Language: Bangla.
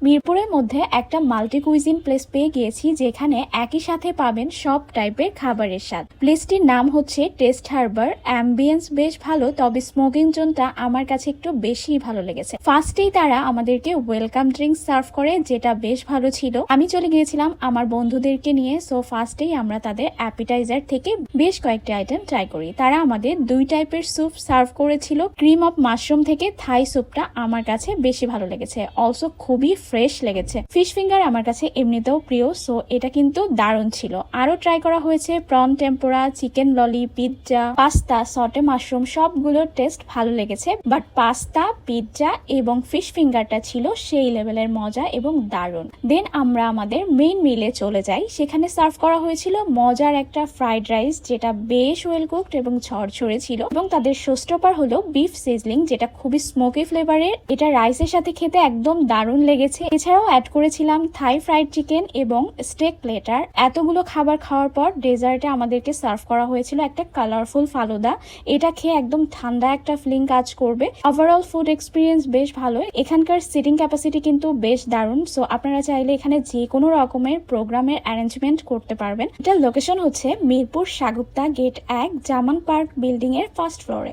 মিরপুরের মধ্যে একটা মাল্টি কুইজিন প্লেস পেয়ে গিয়েছি, যেখানে একই সাথে পাবেন সব টাইপের খাবারের স্বাদ। প্লেসটির নাম হচ্ছে টেস্ট হারবার। অ্যাম্বিয়েন্স বেশ ভালো, তবে স্মোকিং জোনটা আমার কাছে একটু বেশি ভালো লেগেছে। ফার্স্টেই তারা আমাদেরকে ওয়েলকাম ড্রিঙ্কস সার্ভ করে, যেটা বেশ ভালো ছিল। আমি চলে গিয়েছিলাম আমার বন্ধুদেরকে নিয়ে, সো ফার্স্টেই আমরা তাদের অ্যাপিটাইজার থেকে বেশ কয়েকটি আইটেম ট্রাই করি। তারা আমাদের দুই টাইপের স্যুপ সার্ভ করেছিল। ক্রিম অফ মাশরুম থেকে থাই স্যুপটা আমার কাছে বেশি ভালো লেগেছে, অলসো খুবই ফ্রেশ লেগেছে। ফিশ ফিঙ্গার আমার কাছে এমনিতেও প্রিয়, সো এটা কিন্তু দারুণ ছিল। আরো ট্রাই করা হয়েছে প্রন টেম্পোরা, চিকেন ললি, পিৎজা, পাস্তা, সটে মাশরুম, সবগুলোর টেস্ট ভালো লেগেছে। বাট পাস্তা, পিৎজা এবং ফিশ ফিঙ্গারটা ছিল সেই লেভেলের মজা এবং দারুণ। দেন আমরা আমাদের মেইন মিলে চলে যাই। সেখানে সার্ভ করা হয়েছিল মজার একটা ফ্রাইড রাইস, যেটা বেশ ওয়েল কুকড এবং ঝরঝরে ছিল, এবং তাদের শোস্টপার হলো বিফ সিজলিং, যেটা খুবই স্মোকি ফ্লেভারের। এটা রাইসের সাথে খেতে একদম দারুণ লেগেছে। এছাড়াও অ্যাড করেছিলাম থাই ফ্রাইড চিকেন এবং স্টেক প্লেটার। এতগুলো খাবার খাওয়ার পর ডেজার্টে আমাদেরকে সার্ভ করা হয়েছিল একটা কালারফুল ফালুদা। এটা খেয়ে একদম ঠান্ডা একটা ফিলিং কাজ করবে। ওভারঅল ফুড এক্সপিরিয়েন্স বেশ ভালো। এখানকার সিটিং ক্যাপাসিটি কিন্তু বেশ দারুণ, সো আপনারা চাইলে এখানে যে কোনো রকমের প্রোগ্রামের অ্যারেঞ্জমেন্ট করতে পারবেন। এটার লোকেশন হচ্ছে মিরপুর সাগুপ্তা গেট 1, জামান পার্ক বিল্ডিং এর ফার্স্ট ফ্লোরে।